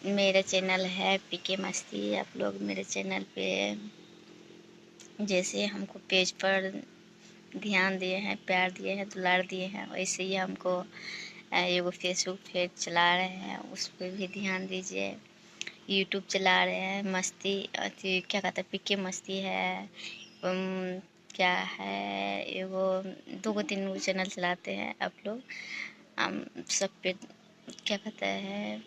मेरा चैनल है पीके मस्ती। आप लोग मेरे चैनल पे जैसे हमको पेज पर ध्यान दिए हैं, प्यार दिए हैं, दुलार दिए हैं, वैसे ही हमको एगो फेसबुक पेज चला रहे हैं, उस पर भी ध्यान दीजिए। यूट्यूब चला रहे हैं मस्ती, क्या कहते हैं, पीके मस्ती है। क्या है, एगो 2-3 चैनल चलाते हैं आप लोग। हम सब पे क्या कहते हैं,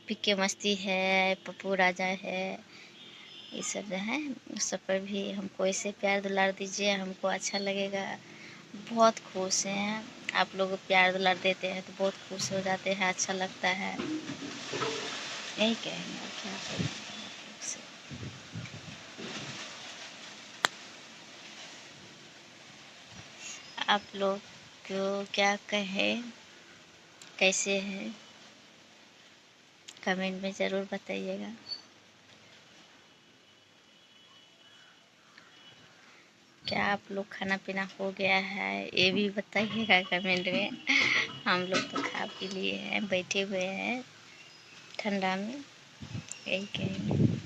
पीके मस्ती है, पप्पू राजा है, ये सब है। उस सब पर भी हमको ऐसे प्यार दुलार दीजिए, हमको अच्छा लगेगा। बहुत खुश हैं आप लोग, प्यार दुलार देते हैं तो बहुत खुश हो जाते हैं, अच्छा लगता है। यही कहेंगे और क्या कहेंगे आप लोग से। आप लोग को क्या कहें, कैसे हैं, कमेंट में ज़रूर बताइएगा। क्या आप लोग खाना पीना हो गया है, ये भी बताइएगा कमेंट में। हम लोग तो खा पी लिए हैं, बैठे हुए हैं ठंडा में। यही कहेंगे,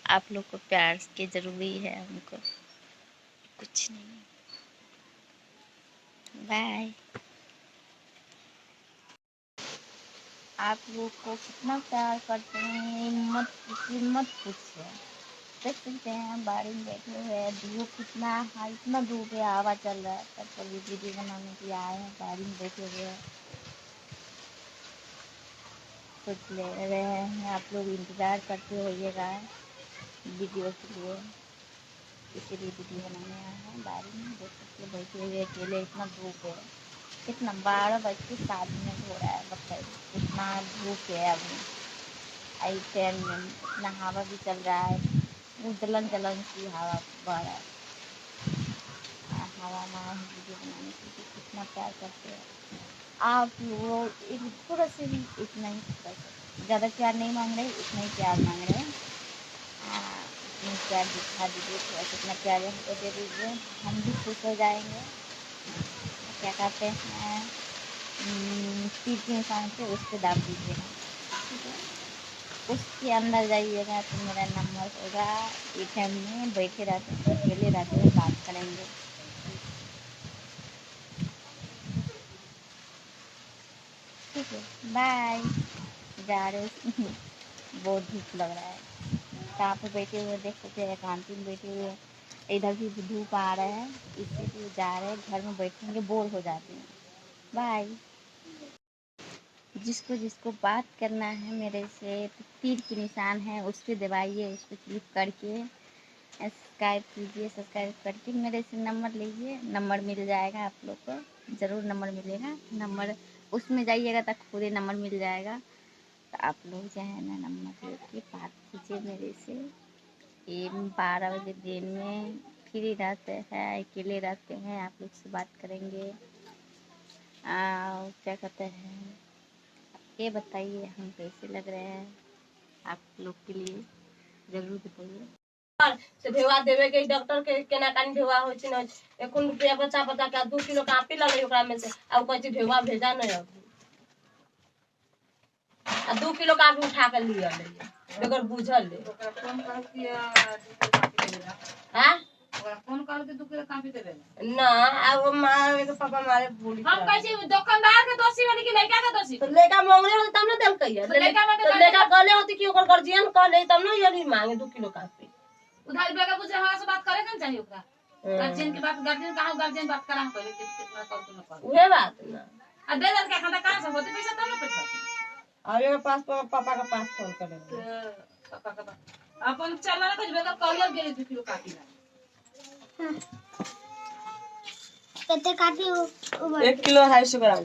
आप लोग को प्यार की ज़रूरी है हमको, कुछ नहीं। बाय। आप लोग को कितना प्यार करते हैं मत पूछिए। देख सकते हैं बारिश में बैठे हुए हैं, धूप कितना है, इतना धूप है, हवा चल रहा है, तब कभी वीडियो बनाने के लिए आए हैं, बारिश में बैठे हुए हैं, कुछ ले रहे हैं। आप लोग इंतज़ार करते होइएगा वीडियो के लिए, इसीलिए वीडियो बनाने आए हैं। बारिश में देख सकते बैठे हुए अकेले, इतना धूप है, कितना 12:07 हो रहा है, बताइए इतना धूप है। अभी आई टाइम में इतना हवा भी चल रहा है, जलन जलन की हवा बह रहा है। हवा ना वीडियो बनाने के लिए कितना प्यार करते हैं आप लोग। एक थोड़ा से भी, इतना ही थोड़ा सा, ज़्यादा प्यार नहीं मांग रहे, इतना ही प्यार मांग रहे हैं। इतना प्यार दिखा दीजिए, थोड़ा सा इतना प्यार हमको दे दीजिए, हम भी खुश हो जाएंगे। क्या कहते हैं, तीर के निशान से उस पर दाब दीजिएगा, ठीक है। उसके अंदर जाइएगा तो मेरा नंबर होगा। ए में बैठे रहते हैं, अकेले रहते हैं, बात करेंगे। ठीक है, बाय। जा रहे बहुत धूप लग रहा है, कहाँ पे बैठे हुए देख सकते हैं, एकांती में बैठे हुए, इधर भी धूप आ रहा है, इसलिए जा रहे हैं। घर में बैठेंगे बोर हो जाते हैं। बाय। जिसको जिसको बात करना है मेरे से तो तीर के निशान है उस पर दबाइए, उस पर क्लिक करके सब्सक्राइब कीजिए। सब्सक्राइब करके मेरे से नंबर लीजिए, नंबर मिल जाएगा आप लोग को, ज़रूर नंबर मिलेगा। नंबर उसमें जाइएगा तो खुद ही नंबर मिल जाएगा, तो आप लोग जो है ना नंबर लेके बात कीजिए मेरे से। ये 12 बजे दिन में फ्री रहते हैं, अकेले रहते हैं, आप लोग से बात करेंगे। क्या कहते हैं, ये बताइए हम कैसे लग रहे हैं आप लोग के लिए, जरूर बताइए। से भेवा देवे के डॉक्टर के केना कान भेवा होय छै न, 1 रुपया बच्चा के 2 किलो कापी ल ले ओकरा में से, अब कहै छै भेवा भेजा नहीं, अब 2 किलो कापी उठा के लिया ले, अगर बुझल ले ओकरा फोन करके 2 किलो कापी देबे। हां, ओकरा फोन करके 2 किलो कापी देबे ना। अब मारे के पापा मारे भूल, हम कहै छी दुकानदार के दोषी वाली की लड़का के दोषी, तो लड़का मांगले होत तब न देल कहिया, लड़का कहले होत कि ओकर गार्जियन कहले तब न यली मांगे 2 किलो कापी। उधार बेगा बुझे हमरा से बात करे के चाहिए, ओकरा गार्जियन की बात, गार्जियन कहा, गार्जियन बात करा पहले कितना कर के न कर, उहे बात ना। आ दे दल के खाता कहां से होते पैसा तब न पैसा, अरे पास पापा के पास फोन करेंगे, पापा के पास अपन चला ना कुछ बेगा कहले गेले 2 किलो कापी ला। कितने कापी 1 किलो 250 ग्राम।